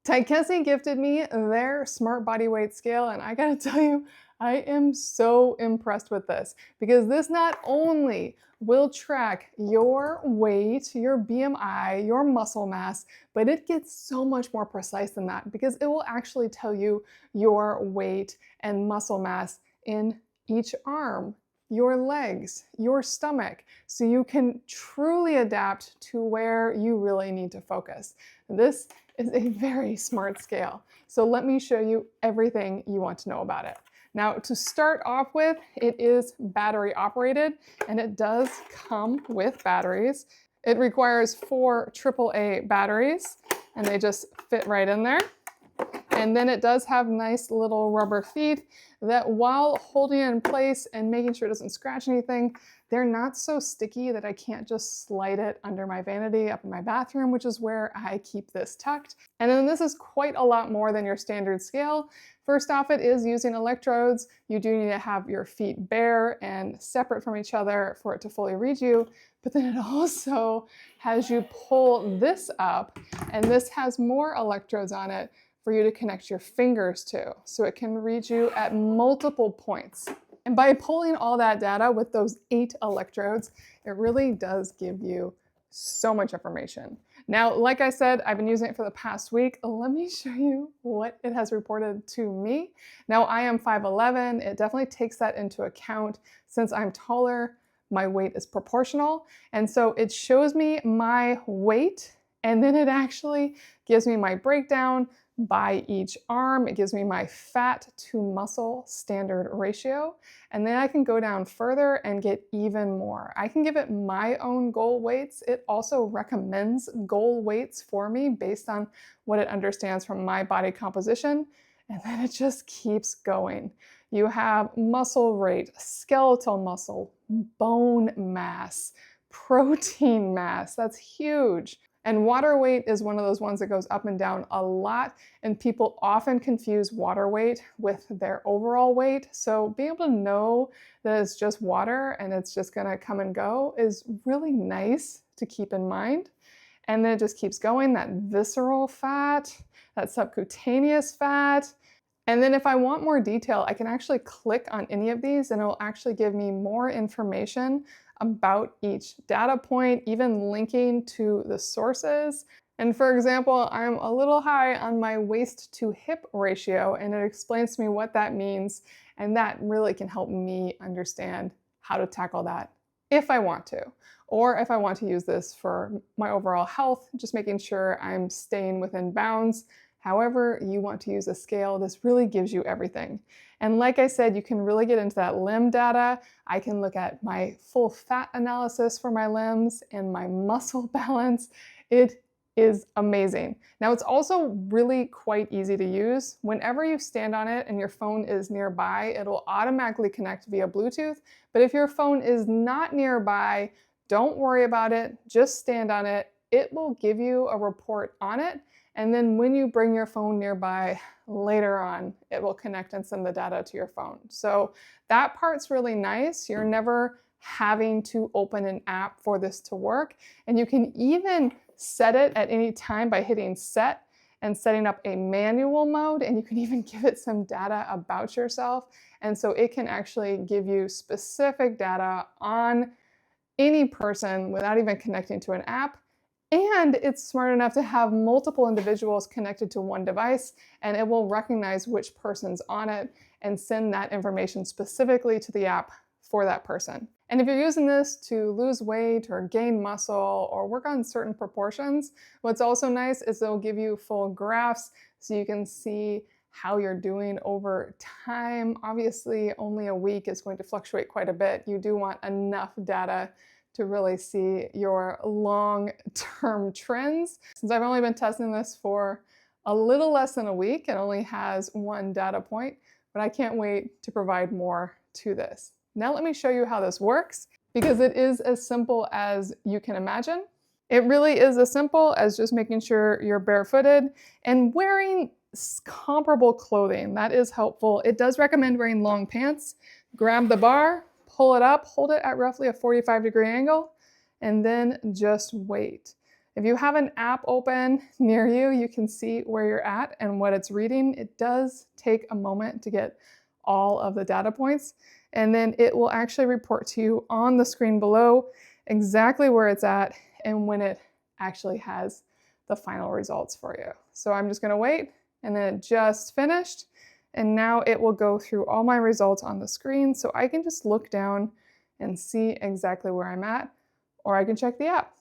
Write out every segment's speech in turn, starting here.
Tychesy gifted me their smart body weight scale, and I gotta tell you, I am so impressed with this because this not only will track your weight, your BMI, your muscle mass, but it gets so much more precise than that because it will actually tell you your weight and muscle mass in each arm, your legs, your stomach, so you can truly adapt to where you really need to focus. This is a very smart scale. So let me show you everything you want to know about it. Now, to start off with, it is battery operated, and it does come with batteries. It requires 4 AAA batteries, and they just fit right in there. And then it does have nice little rubber feet that, while holding it in place and making sure it doesn't scratch anything, they're not so sticky that I can't just slide it under my vanity up in my bathroom, which is where I keep this tucked. And then this is quite a lot more than your standard scale. First off, it is using electrodes. You do need to have your feet bare and separate from each other for it to fully read you. But then it also has you pull this up, and this has more electrodes on it for you to connect your fingers to, so it can read you at multiple points. And by pulling all that data with those 8 electrodes, it really does give you so much information. Now, like I said, I've been using it for the past week. Let me show you what it has reported to me. Now, I am 5'11". It definitely takes that into account. Since I'm taller, my weight is proportional. And so it shows me my weight, and then it actually gives me my breakdown by each arm. It gives me my fat to muscle standard ratio. And then I can go down further and get even more. I can give it my own goal weights. It also recommends goal weights for me based on what it understands from my body composition. And then it just keeps going. You have muscle rate, skeletal muscle, bone mass, protein mass. That's huge. And water weight is one of those ones that goes up and down a lot, and people often confuse water weight with their overall weight. So being able to know that it's just water and it's just gonna come and go is really nice to keep in mind. And then it just keeps going, that visceral fat, that subcutaneous fat. And then if I want more detail, I can actually click on any of these and it will actually give me more information about each data point, even linking to the sources. And for example, I'm a little high on my waist to hip ratio, and it explains to me what that means, and that really can help me understand how to tackle that if I want to, or if I want to use this for my overall health, just making sure I'm staying within bounds. However you want to use a scale, this really gives you everything. And like I said, you can really get into that limb data. I can look at my full fat analysis for my limbs and my muscle balance. It is amazing. Now, it's also really quite easy to use. Whenever you stand on it and your phone is nearby, it'll automatically connect via Bluetooth. But if your phone is not nearby, don't worry about it. Just stand on it. It will give you a report on it. And then when you bring your phone nearby later on, it will connect and send the data to your phone. So that part's really nice. You're never having to open an app for this to work. And you can even set it at any time by hitting set and setting up a manual mode. And you can even give it some data about yourself. And so it can actually give you specific data on any person without even connecting to an app. And it's smart enough to have multiple individuals connected to one device, and it will recognize which person's on it and send that information specifically to the app for that person. And if you're using this to lose weight or gain muscle or work on certain proportions, what's also nice is it'll give you full graphs so you can see how you're doing over time. Obviously, only a week is going to fluctuate quite a bit. You do want enough data to really see your long-term trends. Since I've only been testing this for a little less than a week, it only has 1 data point, but I can't wait to provide more to this. Now let me show you how this works, because it is as simple as you can imagine. It really is as simple as just making sure you're barefooted and wearing comparable clothing. That is helpful. It does recommend wearing long pants. Grab the bar, pull it up, hold it at roughly a 45-degree angle, and then just wait. If you have an app open near you, you can see where you're at and what it's reading. It does take a moment to get all of the data points, and then it will actually report to you on the screen below exactly where it's at and when it actually has the final results for you. So I'm just gonna wait, and then it just finished, and now it will go through all my results on the screen so I can just look down and see exactly where I'm at, or I can check the app.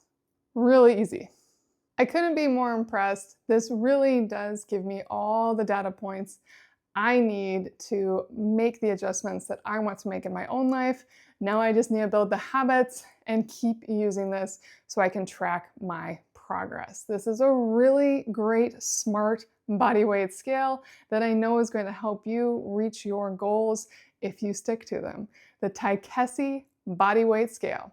Really easy. I couldn't be more impressed. This really does give me all the data points I need to make the adjustments that I want to make in my own life. Now I just need to build the habits and keep using this so I can track my progress. This is a really great, smart body weight scale that I know is going to help you reach your goals if you stick to them. The Tychesy body weight scale.